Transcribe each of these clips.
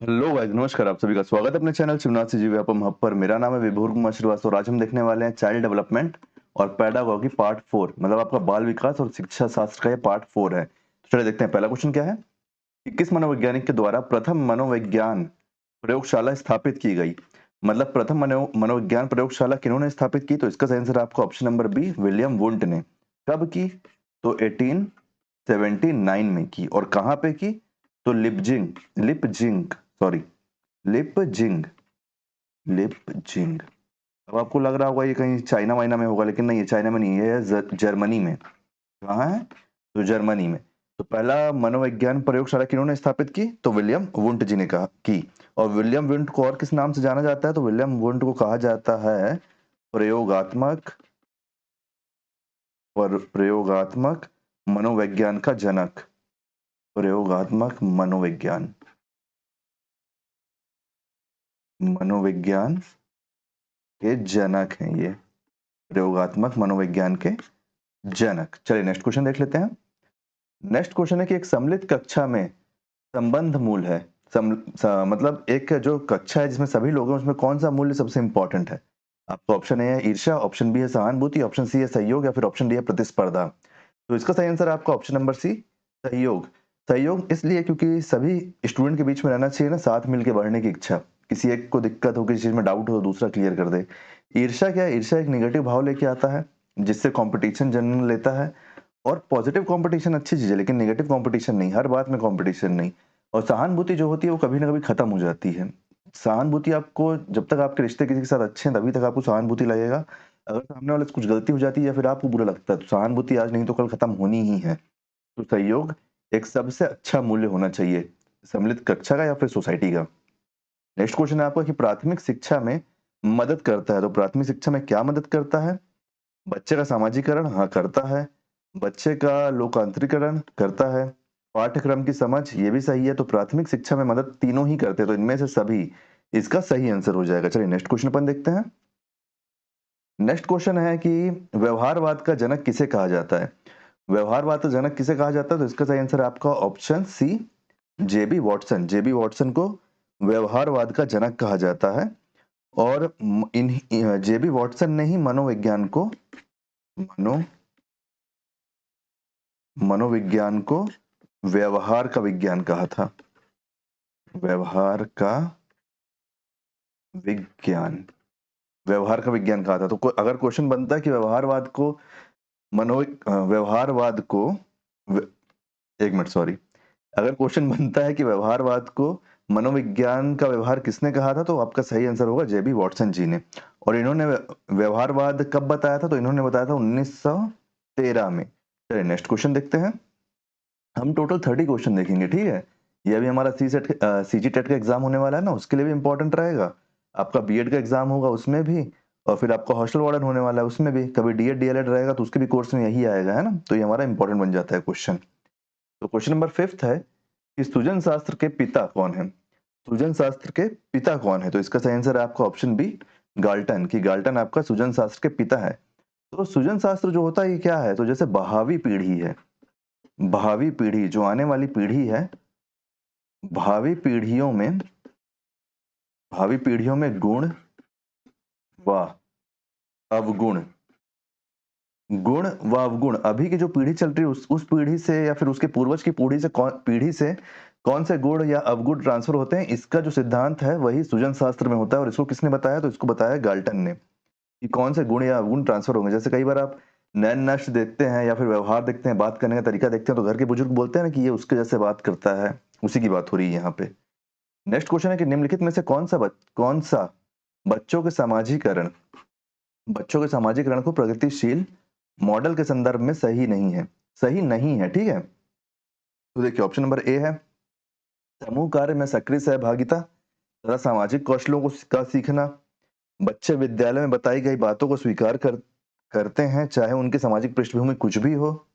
Hello guys, नमस्कार। आप सभी का स्वागत है अपने चैनल शिवनाथ से जीव व्यापम हब पर। मेरा नाम है विभोर कुमार श्रीवास्तव और आज हम देखने वाले हैं चाइल्ड डेवलपमेंट और पैडागॉजी पार्ट 4, मतलब आपका बाल विकास और शिक्षा शास्त्र का ये पार्ट 4 है। तो चलिए देखते हैं पहला क्वेश्चन क्या है कि किस मनोवैज्ञानिक के द्वारा प्रथम मनोविज्ञान प्रयोगशाला स्थापित की गई। मतलब प्रथम मनोविज्ञान प्रयोगशाला किन्होंने स्थापित की, तो इसका सही आंसर आपको option number B William Wundt ने। कब की? तो 1879 में की। और कहाँ पे की? तो लिपजिंग लिपजिंग। अब आपको लग रहा होगा ये कहीं चाइना वाइना में होगा, लेकिन नहीं, ये चाइना में नहीं है, ये जर्मनी में। कहाँ है? तो जर्मनी में। तो पहला मनोविज्ञान प्रयोगशाला किन्होंने स्थापित की? तो विलियम वुंट जी ने कहा की। और विलियम वुंट को और किस नाम से जाना जाता है? तो विलियम वुंट को कहा जाता है प्रयोगात्मक प्रयोगात्मक मनोविज्ञान का जनक। प्रयोगात्मक मनोविज्ञान के जनक हैं ये। प्रयोगात्मक मनोविज्ञान के जनक। चलिए नेक्स्ट क्वेश्चन देख लेते हैं। नेक्स्ट क्वेश्चन है कि एक सम्मिलित कक्षा में संबंध मूल है। मतलब एक जो कक्षा है जिसमें सभी लोग हैं, उसमें कौन सा मूल्य सबसे इंपॉर्टेंट है? आपको ऑप्शन ए है ईर्ष्या, ऑप्शन बी है सहानुभूति, ऑप्शन सी है सहयोग, या फिर ऑप्शन डी है प्रतिस्पर्धा। तो इसका सही आंसर आपका ऑप्शन नंबर सी सहयोग। सहयोग इसलिए क्योंकि सभी स्टूडेंट के बीच में रहना चाहिए ना, साथ मिलकर बढ़ने की इच्छा। किसी एक को दिक्कत हो, किसी चीज में डाउट हो तो दूसरा क्लियर कर दे। ईर्ष्या क्या है? ईर्ष्या एक नेगेटिव भाव लेके आता है जिससे कंपटीशन जन्म लेता है। और पॉजिटिव कंपटीशन अच्छी चीज है, लेकिन नेगेटिव कंपटीशन नहीं, हर बात में कंपटीशन नहीं। और सहानुभूति जो होती है वो कभी ना कभी खत्म हो जाती है। सहानुभूति आपको, जब तक आपके रिश्ते किसी के साथ अच्छे हैं तभी तक आपको सहानुभूति लगेगा। अगर सामने वाले से कुछ गलती हो जाती है या फिर आपको बुरा लगता है तो सहानुभूति आज नहीं तो कल खत्म होनी ही है। तो सहयोग एक सबसे अच्छा मूल्य होना चाहिए, सम्मिलित कक्षा का या फिर सोसाइटी का। नेक्स्ट क्वेश्चन है आपका कि प्राथमिक शिक्षा में मदद करता है। तो प्राथमिक शिक्षा में क्या मदद करता है? बच्चे का सामाजिकरण, हाँ करता है। बच्चे का लोकांतरीकरण करता है। पाठ्यक्रम की समझ, ये भी सही है। तो प्राथमिक शिक्षा में मदद तीनों ही करते हैं, तो इनमें से सभी इसका सही आंसर हो जाएगा। चलिए नेक्स्ट क्वेश्चन अपन देखते हैं। नेक्स्ट क्वेश्चन है कि व्यवहारवाद का जनक किसे कहा जाता है? व्यवहारवाद का जनक किसे कहा जाता है? तो इसका सही आंसर है आपका ऑप्शन सी जेबी वॉटसन। जेबी वॉटसन को व्यवहारवाद का जनक कहा जाता है। और इन जेबी वॉटसन ने ही मनोविज्ञान को मनो मनोविज्ञान को व्यवहार का विज्ञान कहा था। व्यवहार का विज्ञान व्यवहार का विज्ञान कहा था। तो अगर क्वेश्चन बनता है कि व्यवहारवाद को व्यवहारवाद को एक मिनट सॉरी, अगर क्वेश्चन बनता है कि व्यवहारवाद को मनोविज्ञान का व्यवहार किसने कहा था, तो आपका सही आंसर होगा जेबी वॉटसन जी ने। और इन्होंने व्यवहारवाद कब बताया था? तो इन्होंने बताया था 1913 में। चलिए नेक्स्ट क्वेश्चन देखते हैं। हम टोटल 30 क्वेश्चन देखेंगे, ठीक है। ये अभी हमारा सीजी टेट का एग्जाम होने वाला है ना, उसके लिए भी इंपॉर्टेंट रहेगा। आपका बीएड का एग्जाम होगा उसमें भी, और फिर आपका हॉस्टल वार्डन होने वाला है उसमें भी। कभी डीएड डीएलएड रहेगा तो उसके भी कोर्स में यही आएगा, है ना। तो ये हमारा इंपॉर्टेंट बन जाता है क्वेश्चन। तो क्वेश्चन नंबर 5 है कि सृजन शास्त्र के पिता कौन है? सृजन शास्त्र के पिता कौन है? तो इसका सही आंसर है आपका ऑप्शन बी गाल्टन। की गाल्टन आपका सृजन शास्त्र के पिता है। तो सृजन शास्त्र जो होता है ये क्या है? तो जैसे भावी पीढ़ी है, भावी पीढ़ी जो आने वाली पीढ़ी है, भावी पीढ़ियों में गुण व अवगुण, गुण व अवगुण, अभी की जो पीढ़ी चल रही है उस पीढ़ी से या फिर उसके पूर्वज की पीढ़ी से कौन से गुण या अवगुण ट्रांसफर होते हैं, इसका जो सिद्धांत है वही सृजन शास्त्र में होता है। और इसको किसने बताया? तो इसको बताया गाल्टन ने कि कौन से गुण या अवगुण ट्रांसफर होंगे। जैसे कई बार आप नैन नक्श देखते हैं या फिर व्यवहार देखते हैं, बात करने का तरीका देखते हैं, तो घर के बुजुर्ग बोलते हैं ना कि ये उसके जैसे बात करता है, उसी की बात हो रही है यहाँ पे। नेक्स्ट क्वेश्चन है कि निम्नलिखित में से कौन सा बच्चों के समाजीकरण को प्रगतिशील मॉडल के संदर्भ में सही नहीं है? सही नहीं है, ठीक है। तो देखिए ऑप्शन नंबर ए है समूह कार्य में सक्रिय सहभागिता तथा सामाजिक कौशलों का सीखना। बच्चे विद्यालय में बताई गई बातों को स्वीकार करते हैं चाहे उनकी सामाजिक पृष्ठभूमि कुछ भी हो।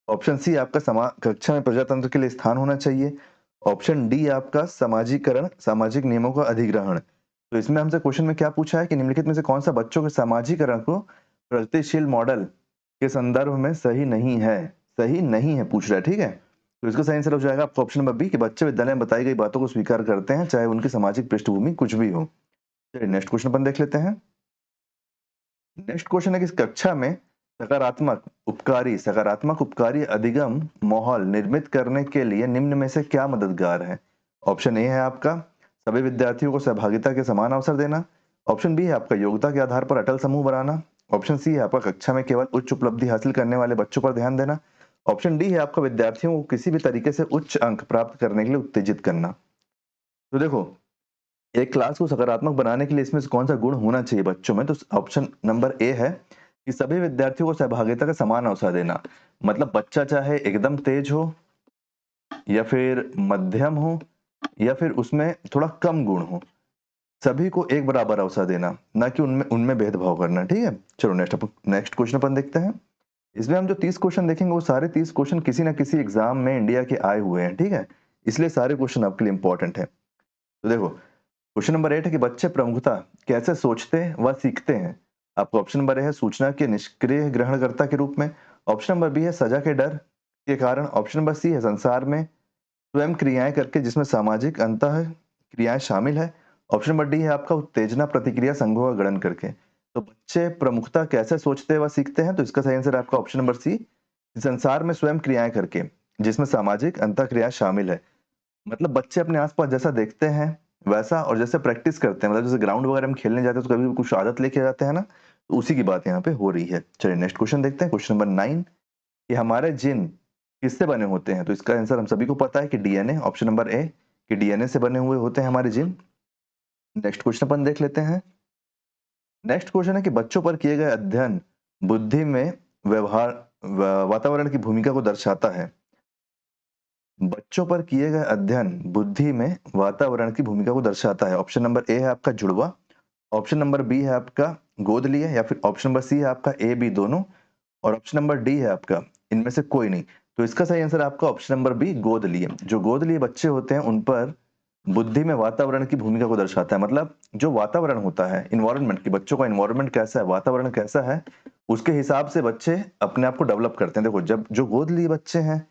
ऑप्शन सी आपका कक्षा में प्रजातंत्र के लिए स्थान होना चाहिए। ऑप्शन डी आपका समाजीकरण, सामाजिक नियमों का अधिग्रहण। तो इसमें हमसे क्वेश्चन में क्या पूछा है कि निम्नलिखित में से कौन सा बच्चों के समाजीकरण को प्रगतिशील मॉडल के संदर्भ में सही नहीं है? सही नहीं है पूछ रहा है, ठीक है। तो इसका सही आंसर हो जाएगा आपका ऑप्शन नंबर बी कि बच्चे विद्यालय में बताई गई बातों को स्वीकार करते हैं, चाहे उनकी सामाजिक पृष्ठभूमि कुछ भी हो। चलिए नेक्स्ट क्वेश्चन अपन देख लेते हैं। नेक्स्ट क्वेश्चन है कि इस कक्षा में सकारात्मक उपकारी अधिगम माहौल निर्मित करने के लिए निम्न में से क्या मददगार है? ऑप्शन ए है आपका सभी विद्यार्थियों को सहभागिता के समान अवसर देना। ऑप्शन बी है आपका योग्यता के आधार पर अटल समूह बनाना। ऑप्शन सी है आपका कक्षा में केवल उच्च उपलब्धि हासिल करने वाले बच्चों पर ध्यान देना। ऑप्शन डी है आपका विद्यार्थियों को किसी भी तरीके से उच्च अंक प्राप्त करने के लिए उत्तेजित करना। तो देखो, एक क्लास को सकारात्मक बनाने के लिए इसमें से कौन सा गुण होना चाहिए बच्चों में? तो ऑप्शन नंबर ए है कि सभी विद्यार्थियों को सहभागिता का समान अवसर देना। मतलब बच्चा चाहे एकदम तेज हो या फिर मध्यम हो या फिर उसमें थोड़ा कम गुण हो, सभी को एक बराबर अवसर देना, ना कि उनमें उनमें भेदभाव करना। ठीक है, चलो नेक्स्ट क्वेश्चन अपन देखते हैं। इसमें हम जो 30 क्वेश्चन देखेंगे वो सारे 30 क्वेश्चन किसी ना किसी एग्जाम में इंडिया के आए हुए हैं। ठीक है, इसलिए सारे क्वेश्चन आपके लिए इंपॉर्टेंट है। तो देखो, क्वेश्चन नंबर 8 है कि बच्चे प्रमुखता कैसे सोचते व सीखते हैं? आपको ऑप्शन नंबर ए है सूचना के निष्क्रिय ग्रहणकर्ता के रूप में। ऑप्शन नंबर बी है सजा के डर के कारण। ऑप्शन नंबर सी है संसार में स्वयं क्रियाएं करके जिसमें सामाजिक अंतः क्रियाएं शामिल है। ऑप्शन नंबर डी है आपका उत्तेजना प्रतिक्रिया संघों का गठन करके। तो बच्चे प्रमुखता कैसे सोचते व सीखते हैं? तो इसका सही आंसर आपका ऑप्शन नंबर सी, संसार में स्वयं क्रियाएं करके जिसमें सामाजिक अंतः क्रिया शामिल है। मतलब बच्चे अपने आसपास जैसा देखते हैं वैसा और जैसे प्रैक्टिस करते हैं, मतलब जैसे ग्राउंड वगैरह में खेलने जाते हैं तो कभी भी कुछ आदत लेके जाते हैं ना, तो उसी की बात यहाँ पे हो रही है। चलिए नेक्स्ट क्वेश्चन देखते हैं, क्वेश्चन नंबर 9 कि हमारे जिन किससे बने होते हैं? तो इसका आंसर हम सभी को पता है कि डीएनए। ऑप्शन नंबर ए कि डीएनए से बने हुए होते हैं हमारे जिन। नेक्स्ट क्वेश्चन अपन देख लेते हैं। नेक्स्ट क्वेश्चन है कि बच्चों पर किए गए अध्ययन बुद्धि में व्यवहार वातावरण की भूमिका को दर्शाता है। बच्चों पर किए गए अध्ययन बुद्धि में वातावरण की भूमिका को दर्शाता है। ऑप्शन नंबर ए है आपका जुड़वा। ऑप्शन नंबर बी है आपका गोद लिए, या फिर ऑप्शन नंबर सी है आपका ए बी दोनों, और ऑप्शन नंबर डी है आपका इनमें से कोई नहीं। तो इसका सही आंसर आपका ऑप्शन नंबर बी गोद लिए। जो गोद लिए बच्चे होते हैं उन पर बुद्धि में वातावरण की भूमिका को दर्शाता है। मतलब जो वातावरण होता है, इन्वायरमेंट की, बच्चों का इन्वायरमेंट कैसा है, वातावरण कैसा है, उसके हिसाब से बच्चे अपने आप को डेवलप करते हैं। देखो, जब जो गोद लिए बच्चे हैं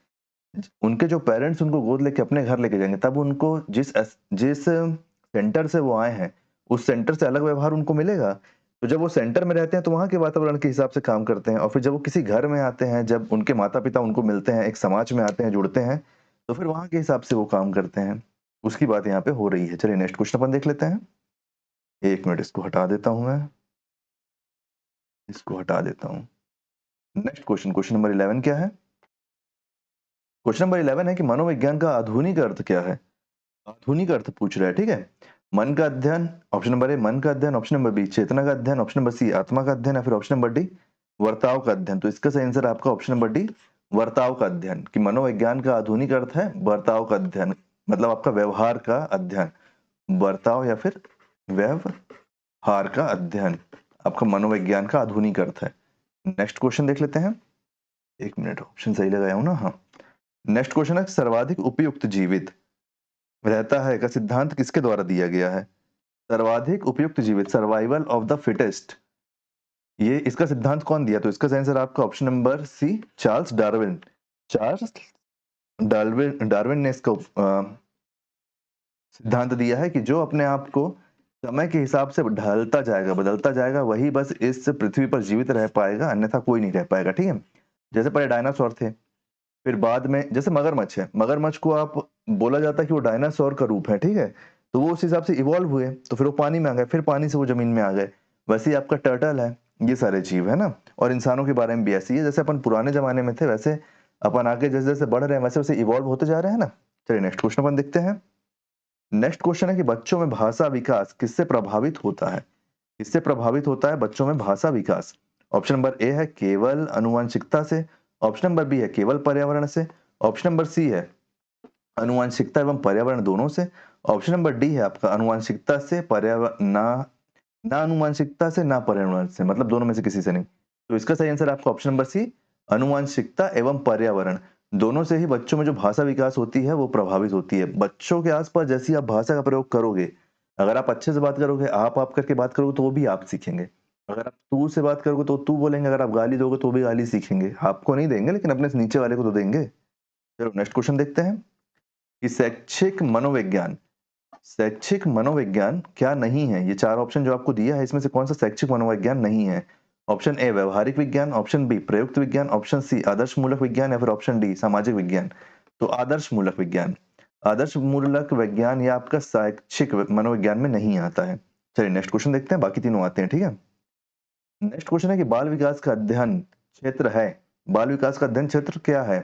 उनके जो पेरेंट्स उनको गोद लेके अपने घर लेके जाएंगे, तब उनको जिस सेंटर से वो आए हैं उस सेंटर से अलग व्यवहार उनको मिलेगा। तो जब वो सेंटर में रहते हैं तो वहां के वातावरण के हिसाब से काम करते हैं, और फिर जब वो किसी घर में आते हैं, जब उनके माता पिता उनको मिलते हैं, एक समाज में आते हैं, जुड़ते हैं, तो फिर वहां के हिसाब से वो काम करते हैं। उसकी बात यहाँ पे हो रही है। चलिए नेक्स्ट क्वेश्चन अपन देख लेते हैं। एक मिनट, इसको हटा देता हूं मैं, इसको हटा देता हूँ। नेक्स्ट क्वेश्चन, क्वेश्चन नंबर 11 क्या है? क्वेश्चन नंबर 11 है कि मनोविज्ञान का आधुनिक अर्थ क्या है? आधुनिक अर्थ पूछ रहा है। ठीक है, मन का अध्ययन, ऑप्शन नंबर ए मन का अध्ययन, ऑप्शन नंबर बी चेतना का अध्ययन, ऑप्शन नंबर सी आत्मा का अध्ययन, या फिर ऑप्शन नंबर डी वर्ताव का अध्ययन। तो इसका सही आंसर आपका ऑप्शन नंबर डी वर्ताव का अध्ययन, कि मनोविज्ञान का आधुनिक अर्थ है वर्ताव का अध्ययन, मतलब आपका व्यवहार का अध्ययन, वर्ताव या फिर व्यवहार का अध्ययन आपका मनोविज्ञान का आधुनिक अर्थ है। नेक्स्ट क्वेश्चन देख लेते हैं। एक मिनट, ऑप्शन सही लगाया हूं ना? हाँ। नेक्स्ट क्वेश्चन है सर्वाधिक उपयुक्त जीवित रहता है का सिद्धांत किसके द्वारा दिया गया है? सर्वाधिक उपयुक्त जीवित, सर्वाइवल ऑफ द फिटेस्ट, ये इसका सिद्धांत कौन दिया? तो इसका सही आंसर आपका option number C Charles Darwin. Charles Darwin ने इसका सिद्धांत दिया है कि जो अपने आप को समय के हिसाब से ढलता जाएगा, बदलता जाएगा, वही बस इस पृथ्वी पर जीवित रह पाएगा, अन्यथा कोई नहीं रह पाएगा। ठीक है, जैसे पहले डायनासोर थे, फिर बाद में जैसे मगरमच्छ है, मगरमच्छ को आप बोला जाता है कि वो डायनासोर का रूप है। ठीक है, तो वो उस हिसाब से इवॉल्व हुए, तो फिर वो पानी में आ गए, फिर पानी से वो जमीन में आ गए। वैसे ही आपका टर्टल है, ये सारे जीव है ना। और इंसानों के बारे में भी ऐसी है, जैसे अपन पुराने जमाने में थे वैसे अपन आगे जैसे जैसे बढ़ रहे हैं वैसे वैसे इवॉल्व होते जा रहे हैं ना। चलिए नेक्स्ट क्वेश्चन अपन देखते हैं। नेक्स्ट क्वेश्चन है कि बच्चों में भाषा विकास किससे प्रभावित होता है? किससे प्रभावित होता है बच्चों में भाषा विकास? ऑप्शन नंबर ए है केवल आनुवंशिकता से। ऑप्शन नंबर बी है केवल पर्यावरण से। ऑप्शन नंबर सी है आनुवंशिकता एवं पर्यावरण दोनों से। ऑप्शन नंबर डी है आपका आनुवंशिकता से, पर्यावरण ना आनुवंशिकता से, ना पर्यावरण से, मतलब दोनों में से किसी से नहीं। तो इसका सही आंसर आपका ऑप्शन नंबर सी आनुवंशिकता एवं पर्यावरण दोनों से ही बच्चों में जो भाषा विकास होती है वो प्रभावित होती है। बच्चों के आसपास जैसी आप भाषा का प्रयोग करोगे, अगर आप अच्छे से बात करोगे, आप करके बात करोगे, तो वो भी आप सीखेंगे। अगर आप तू से बात करोगे तो तू बोलेंगे, अगर आप गाली दोगे तो भी गाली सीखेंगे। आपको नहीं देंगे लेकिन अपने से नीचे वाले को तो देंगे। चलो नेक्स्ट क्वेश्चन देखते हैं कि शैक्षिक मनोविज्ञान क्या नहीं है। ये चार ऑप्शन जो आपको दिया है इसमें से कौन सा शैक्षिक मनोविज्ञान नहीं है। ऑप्शन ए व्यवहारिक विज्ञान, ऑप्शन बी प्रयुक्त विज्ञान, ऑप्शन सी आदर्श मूलक विज्ञान या फिर ऑप्शन डी सामाजिक विज्ञान। तो आदर्श मूलक विज्ञान, आदर्श मूलक विज्ञान या आपका शैक्षिक मनोविज्ञान में नहीं आता है। चलिए नेक्स्ट क्वेश्चन देखते हैं, बाकी तीनों आते हैं, ठीक है। नेक्स्ट क्वेश्चन है कि बाल विकास का अध्ययन क्षेत्र है, बाल विकास का अध्ययन क्षेत्र क्या है।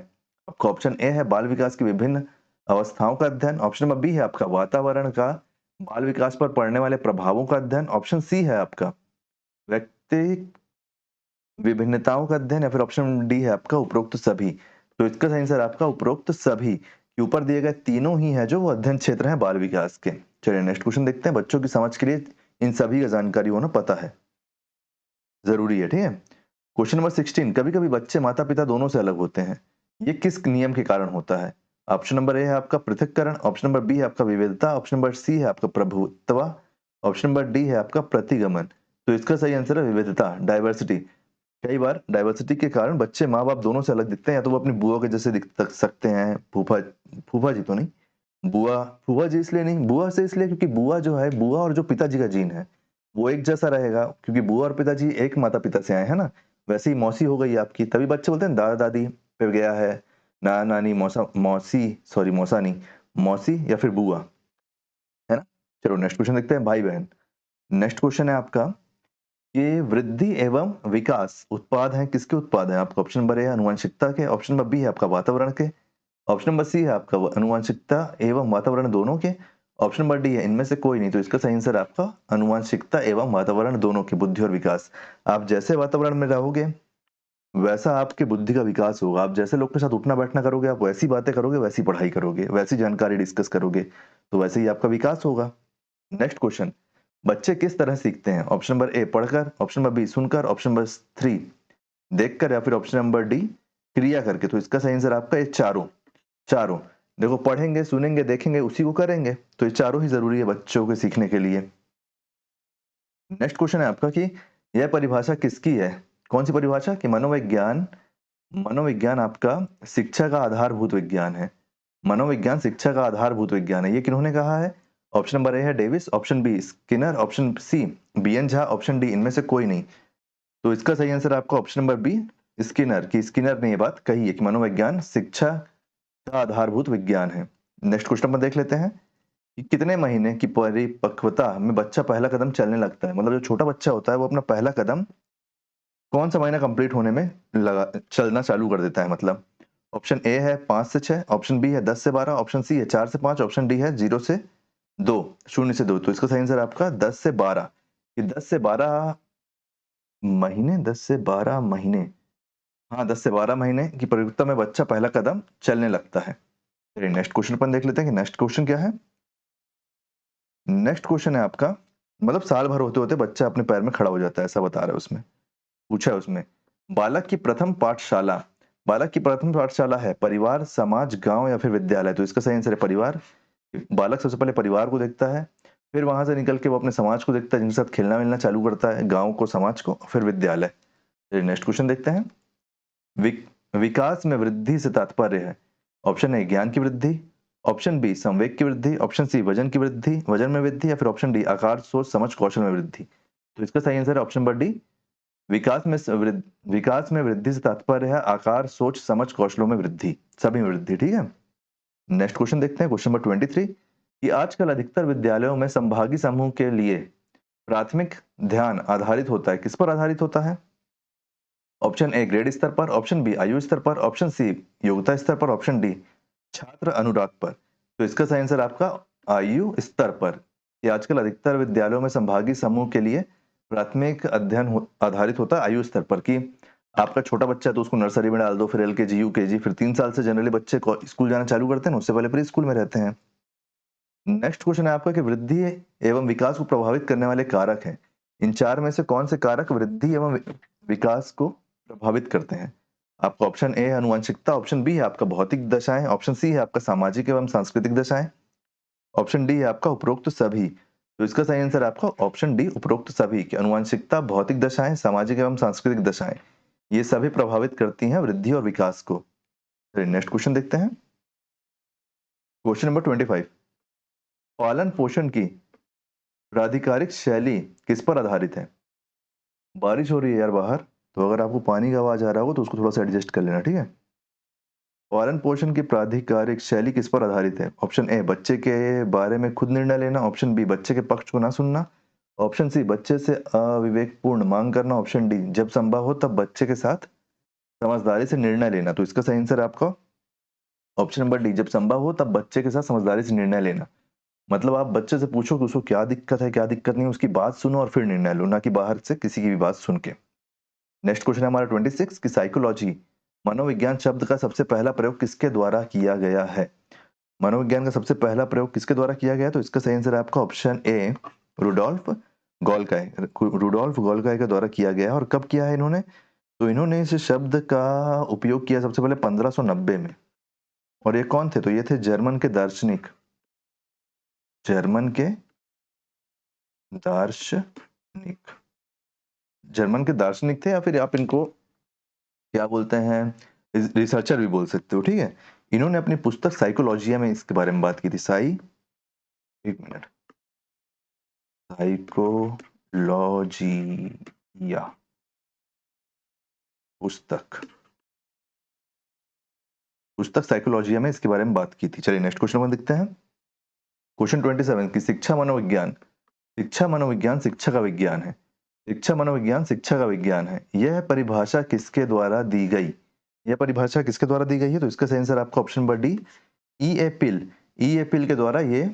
आपका ऑप्शन ए है बाल विकास की विभिन्न अवस्थाओं का अध्ययन, ऑप्शन नंबर बी है आपका वातावरण का बाल विकास पर पड़ने वाले प्रभावों का अध्ययन, ऑप्शन सी है आपका व्यक्ति विभिन्नताओं का अध्ययन या फिर ऑप्शन डी है आपका उपरोक्त सभी। तो इसका सही आंसर आपका उपरोक्त सभी के ऊपर दिए गए तीनों ही है जो वो अध्ययन क्षेत्र है बाल विकास के। चलिए नेक्स्ट क्वेश्चन देखते हैं, बच्चों की समझ के लिए इन सभी का जानकारी होना पता है, जरूरी है, ठीक है। क्वेश्चन नंबर 16, कभी कभी बच्चे माता पिता दोनों से अलग होते हैं, ये किस नियम के कारण होता है। ऑप्शन नंबर ए है आपका पृथक्करण, ऑप्शन नंबर बी है आपका विविधता, ऑप्शन नंबर सी है आपका प्रभुत्व, ऑप्शन नंबर डी है आपका प्रतिगमन। तो इसका सही आंसर है विविधता, डाइवर्सिटी। कई बार डाइवर्सिटी के कारण बच्चे माँ बाप दोनों से अलग दिखते हैं, या तो वो अपनी बुआ के जैसे दिख सकते हैं, फूफा फूफा जी तो नहीं, बुआ फूफा जी इसलिए नहीं, बुआ से इसलिए क्योंकि बुआ जो है, बुआ और जो पिताजी का जीन है वो एक जैसा रहेगा, क्योंकि बुआ और पिताजी एक माता पिता से आए हैं ना। वैसे ही मौसी हो गई आपकी, तभी बच्चे बोलते हैं दादा दादी पे गया है, नाना नानी, मौसा मौसी, सॉरी मौसा नहीं, मौसी या फिर बुआ, है ना। चलो नेक्स्ट क्वेश्चन देखते हैं भाई बहन। नेक्स्ट क्वेश्चन है आपका कि वृद्धि एवं विकास उत्पाद हैं, किसके उत्पाद हैं। आपका ऑप्शन नंबर ए है आनुवंशिकता के, ऑप्शन नंबर बी है आपका वातावरण के, ऑप्शन नंबर सी है आपका आनुवंशिकता एवं वातावरण दोनों के, ऑप्शन नंबर डी है इनमें से कोई नहीं। तो इसका सही आंसर आपका आनुवंशिकता एवं वातावरण दोनों के, बुद्धि और विकास। आप जैसे वातावरण में रहोगे वैसा आपके बुद्धि का विकास होगा, आप जैसे लोग के साथ उठना बैठना करोगे, आप वैसी बातें करोगे, वैसी पढ़ाई करोगे, वैसी जानकारी डिस्कस करोगे, तो वैसे ही आपका विकास होगा। नेक्स्ट क्वेश्चन, बच्चे किस तरह सीखते हैं। ऑप्शन नंबर ए पढ़कर, ऑप्शन नंबर बी सुनकर, ऑप्शन नंबर 3 देखकर या फिर ऑप्शन नंबर डी क्रिया करके। तो इसका सही आंसर आपका ये चारों चारों, देखो पढ़ेंगे सुनेंगे देखेंगे उसी को करेंगे, तो ये चारों ही जरूरी है बच्चों के सीखने के लिए। नेक्स्ट क्वेश्चन है आपका कि यह परिभाषा किसकी है। कौन सी परिभाषा कि मनोविज्ञान, मनोविज्ञान आपका शिक्षा का आधारभूत विज्ञान है, मनोविज्ञान शिक्षा का आधारभूत विज्ञान है, ये किन्होंने कहा है। ऑप्शन नंबर ए है Davis, option B Skinner, option C BN Jha, option D इनमें से कोई नहीं। तो इसका सही आंसर आपका ऑप्शन नंबर बी स्किनर, की स्किनर ने ये बात कही है कि मनोविज्ञान शिक्षा का आधारभूत विज्ञान है। नेक्स्ट क्वेश्चन में देख लेते हैं कि कितने महीने की परिपक्वता में बच्चा पहला कदम चलने लगता है। मतलब जो छोटा बच्चा होता है वो अपना पहला कदम कौन सा महीना कंप्लीट होने में लगा चलना चालू कर देता है। मतलब ऑप्शन ए है 5 से 6, ऑप्शन बी है 10 से 12, ऑप्शन सी है 4 से 5, ऑप्शन डी है 0 से 2, 0 से 2। तो इसका सही आंसर आपका 10 से 12, ये 10 से 12 महीने, 10 से 12 महीने, हाँ 10 से 12 महीने की परिपक्वता में बच्चा पहला कदम चलने लगता है। चलिए नेक्स्ट क्वेश्चन पर देख लेते हैं कि नेक्स्ट क्वेश्चन क्या है। नेक्स्ट क्वेश्चन है आपका, मतलब साल भर होते होते बच्चा अपने पैर में खड़ा हो जाता है, ऐसा बता रहा है उसमें, पूछा है उसमें। बालक की प्रथम पाठशाला, बालक की प्रथम पाठशाला है परिवार, समाज, गांव या फिर विद्यालय। तो इसका सही आंसर है परिवार। बालक सबसे पहले परिवार को देखता है, फिर वहां से निकल के वो अपने समाज को देखता है जिनके साथ खेलना मिलना चालू करता है, गांव को, समाज को, फिर विद्यालय। नेक्स्ट क्वेश्चन देखते हैं। विकास में वृद्धि से तात्पर्य है। ऑप्शन ए ज्ञान की वृद्धि, ऑप्शन बी संवेग की वृद्धि, ऑप्शन सी वजन की वृद्धि, वजन में वृद्धि, या फिर ऑप्शन डी आकार सोच समझ कौशल में वृद्धि। तो इसका सही आंसर है ऑप्शन नंबर डी विकास में वृद्धि से तात्पर्य है आकार सोच समझ कौशलों में वृद्धि, सभी में वृद्धि, ठीक है। नेक्स्ट क्वेश्चन देखते हैं, क्वेश्चन नंबर 23 कि आजकल अधिकतर विद्यालयों में संभागी समूह के लिए प्राथमिक ध्यान आधारित होता है, किस पर आधारित होता है। ऑप्शन ए ग्रेड स्तर पर, ऑप्शन बी आयु स्तर पर, ऑप्शन सी योग्यता स्तर पर, ऑप्शन डी छात्र अनुराग पर। तो इसका सही आंसर आपका आयु स्तर पर। ये आजकल अधिकतर विद्यालयों में संभागी समूह के लिए प्राथमिक अध्ययन आधारित होता है आयु स्तर पर, कि आपका छोटा बच्चा है तो उसको नर्सरी में डाल दो, फिर एलकेजी यूकेजी, फिर 3 साल से जनरली बच्चे स्कूल जाना चालू करते हैं, उससे पहले प्री स्कूल में रहते हैं। नेक्स्ट क्वेश्चन है आपका कि वृद्धि एवं विकास को प्रभावित करने वाले कारक हैं, इन चार में से कौन से कारक वृद्धि एवं विकास को प्रभावित करते हैं। आपका ऑप्शन ए है आनुवंशिकता, ऑप्शन बी है आपका भौतिक दशाएं, ऑप्शन सी है आपका सामाजिक एवं सांस्कृतिक दशाएं, ऑप्शन डी है आपका उपरोक्त सभी। तो इसका सही आंसर आपका ऑप्शन डी उपरोक्त सभी, की आनुवंशिकता, भौतिक दशाएं, सामाजिक एवं सांस्कृतिक दशाएं, ये सभी प्रभावित करती हैं वृद्धि और विकास को। नेक्स्ट क्वेश्चन देखते हैं। क्वेश्चन नंबर 25, पालन पोषण की प्राधिकारिक शैली किस पर आधारित है? बारिश हो रही है यार बाहर, तो अगर आपको पानी का आवाज आ रहा हो तो उसको थोड़ा सा एडजस्ट कर लेना, ठीक है। पालन पोषण की प्राधिकारिक शैली किस पर आधारित है? ऑप्शन ए, बच्चे के बारे में खुद निर्णय लेना। ऑप्शन बी, बच्चे के पक्ष को ना सुनना। ऑप्शन सी, बच्चे से अविवेकपूर्ण मांग करना। ऑप्शन डी, जब संभव हो तब बच्चे के साथ समझदारी से निर्णय लेना। तो इसका सही आंसर आपका ऑप्शन नंबर डी, जब संभव हो तब बच्चे के साथ समझदारी से निर्णय लेना। मतलब आप बच्चे से पूछो कि उसको क्या दिक्कत है, क्या दिक्कत नहीं, उसकी बात सुनो और फिर निर्णय लो, ना कि बाहर से किसी की भी बात सुन के। नेक्स्ट क्वेश्चन है हमारा 26 की साइकोलॉजी, मनोविज्ञान शब्द का सबसे पहला प्रयोग किसके द्वारा किया गया है? मनोविज्ञान का सबसे पहला प्रयोग किसके द्वारा किया गया? तो इसका सही आंसर है आपका ऑप्शन ए, रुडोल्फ गोल्काय। रुडोल्फ गोल्काय के द्वारा किया गया है। और कब किया है इन्होंने? तो इन्होंने इस शब्द का उपयोग किया सबसे पहले 1590 में। और ये कौन थे? तो ये थे जर्मन के दार्शनिक, जर्मन के दार्शनिक, जर्मन के दार्शनिक थे, या फिर आप इनको क्या बोलते हैं, रिसर्चर भी बोल सकते हो, ठीक है। इन्होंने अपनी पुस्तक साइकोलॉजिया में इसके बारे में बात की थी। एक मिनट, साइकोलॉजिया पुस्तक साइकोलॉजिया में इसके बारे में बात की थी। चलिए नेक्स्ट क्वेश्चन में देखते हैं। क्वेश्चन 27 की शिक्षा मनोविज्ञान, शिक्षा मनोविज्ञान शिक्षा का विज्ञान है। शिक्षा मनोविज्ञान शिक्षा का विज्ञान है, यह परिभाषा किसके द्वारा दी गई? यह परिभाषा किसके द्वारा दी गई है? तो इसका सही आंसर आपका ऑप्शन नंबर डी, ई ए पिल। ई ए पिल के द्वारा ये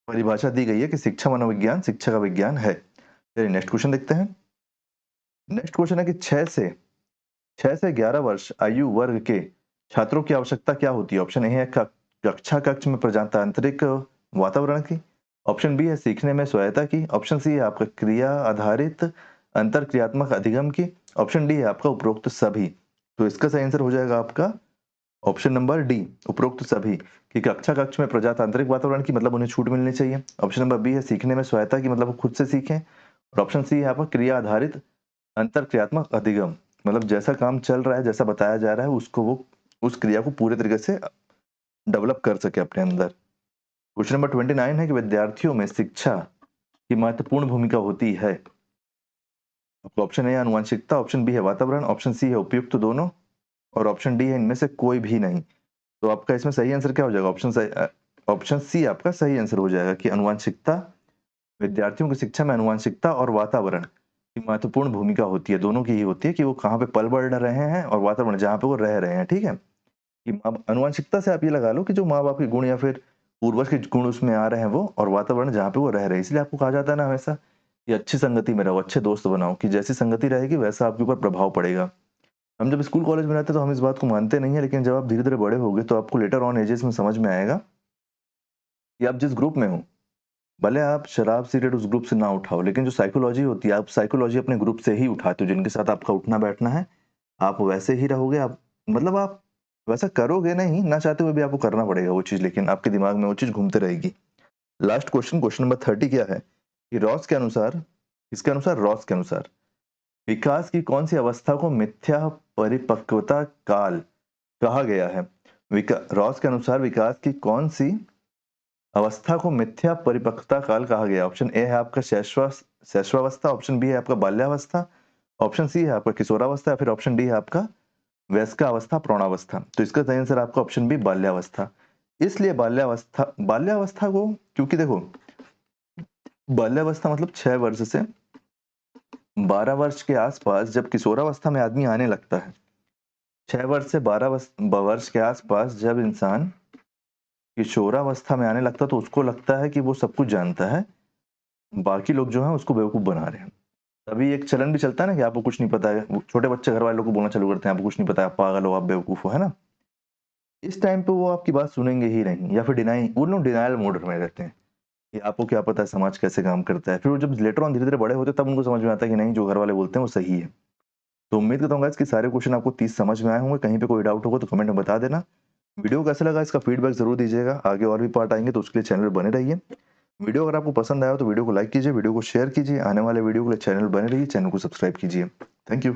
परिभाषा दी गई है कि शिक्षा मनोविज्ञान शिक्षा का विज्ञान है। चलिए नेक्स्ट क्वेश्चन देखते हैं। नेक्स्ट क्वेश्चन है कि 6 से 11 वर्ष आयु वर्ग के छात्रों की आवश्यकता क्या होती है? ऑप्शन ए है कक्षा कक्ष में प्रजातांत्रिक वातावरण की। ऑप्शन बी है सीखने में स्वायत्ता की। ऑप्शन सी है आपका क्रिया आधारित अंतर क्रियात्मक अधिगम की। ऑप्शन डी है आपका उपरोक्त सभी। तो इसका सही आंसर हो जाएगा आपका ऑप्शन नंबर डी, उपरोक्त सभी। कि कक्षा कक्ष में प्रजातांत्रिक वातावरण की मतलब उन्हें छूट मिलनी चाहिए। ऑप्शन नंबर बी है सीखने में स्वायत्ता की, मतलब वो खुद से सीखें। और ऑप्शन सी है आपका क्रिया आधारित अंतर क्रियात्मक अधिगम, मतलब जैसा काम चल रहा है, जैसा बताया जा रहा है, उसको वो उस क्रिया को पूरे तरीके से डेवलप कर सके अपने अंदर। क्वेश्चन नंबर 29 है कि विद्यार्थियों में शिक्षा की महत्वपूर्ण भूमिका होती है। आपको ऑप्शन ए आनुवंशिकता, ऑप्शन बी है वातावरण, ऑप्शन सी है उपयुक्त दोनों, और ऑप्शन डी है इनमें से कोई भी नहीं। तो आपका इसमें सही आंसर क्या हो जाएगा? ऑप्शन सी आपका सही आंसर हो जाएगा कि आनुवंशिकता, विद्यार्थियों की शिक्षा में आनुवंशिकता और वातावरण की महत्वपूर्ण भूमिका होती है। दोनों की ही होती है कि वो कहाँ पे पल बढ़ रहे हैं और वातावरण जहाँ पे वो रह रहे हैं, ठीक है। कि अब आनुवंशिकता से आप ये लगा लो कि जो माँ बाप के गुण या फिर पूर्वज के गुण उसमें आ रहे हैं वो, और वातावरण जहाँ पे वो रह रहे हैं। इसलिए आपको कहा जाता है ना हमेशा कि अच्छी संगति में रहो, अच्छे दोस्त बनाओ, कि जैसी संगति रहेगी वैसा आपके ऊपर प्रभाव पड़ेगा। हम जब स्कूल कॉलेज में रहते तो हम इस बात को मानते नहीं है, लेकिन जब आप धीरे धीरे बड़े होगे तो आपको लेटर ऑन एजेस में समझ में आएगा कि आप जिस ग्रुप में हो, भले आप शराब सिगरेट उस ग्रुप से ना उठाओ, लेकिन जो साइकोलॉजी होती है, आप साइकोलॉजी अपने ग्रुप से ही उठाते हो। जिनके साथ आपका उठना बैठना है, आप वैसे ही रहोगे। आप मतलब आप वैसा करोगे नहीं, ना चाहते हुए भी आपको करना पड़ेगा वो चीज, लेकिन आपके दिमाग में वो चीज घूमते रहेगी। लास्ट क्वेश्चन, क्वेश्चन नंबर 30 क्या है कि रॉस के अनुसार, इसके अनुसार रॉस के अनुसार विकास की कौन सी अवस्था को मिथ्या परिपक्वता काल कहा गया है? रॉस के अनुसार विकास की कौन सी अवस्था को मिथ्या परिपक्वता काल कहा गया? ऑप्शन ए है आपका शैशवावस्था, ऑप्शन बी है आपका बाल्यावस्था, ऑप्शन सी है आपका किशोरावस्था, या फिर ऑप्शन डी है आपका वयस्कावस्था प्रौढ़ावस्था। तो इसका सही आंसर आपका ऑप्शन बी बाल्यावस्था। इसलिए बाल्यावस्था को, क्योंकि देखो बाल्यावस्था मतलब 6 वर्ष से 12 वर्ष के आसपास जब किशोरावस्था में आदमी आने लगता है, 6 वर्ष से 12 वर्ष के आसपास जब इंसान किशोरावस्था में आने लगता है तो उसको लगता है कि वो सब कुछ जानता है, बाकी लोग जो है उसको बेवकूफ बना रहे हैं। तभी एक चलन भी चलता है ना कि आपको कुछ नहीं पता है। छोटे बच्चे घर वालों को बोलना चालू करते हैं आपको कुछ नहीं पता है, आप पागल हो, आप बेवकूफ हो, है ना। इस टाइम पे वो आपकी बात सुनेंगे ही नहीं, या फिर वो लोग डिनायल मोड में रहते हैं कि आपको क्या पता है समाज कैसे काम करता है। फिर वो जब लेटर ऑन धीरे धीरे बड़े होते हैं तब उनको समझ में आता है कि नहीं, जो घर वाले बोलते हैं वो सही है। तो उम्मीद करता हूँ गाइस कि सारे क्वेश्चन आपको 30 समझ में आए होंगे। कहीं पे कोई डाउट होगा तो कमेंट में बता देना। वीडियो कैसा लगा इसका फीडबैक जरूर दीजिएगा। आगे और भी पार्ट आएंगे तो उसके लिए चैनल बने रहिए। वीडियो अगर आपको पसंद आया हो तो वीडियो को लाइक कीजिए, वीडियो को शेयर कीजिए। आने वाले वीडियो के लिए चैनल बने रहिए, चैनल को सब्सक्राइब कीजिए। Thank you.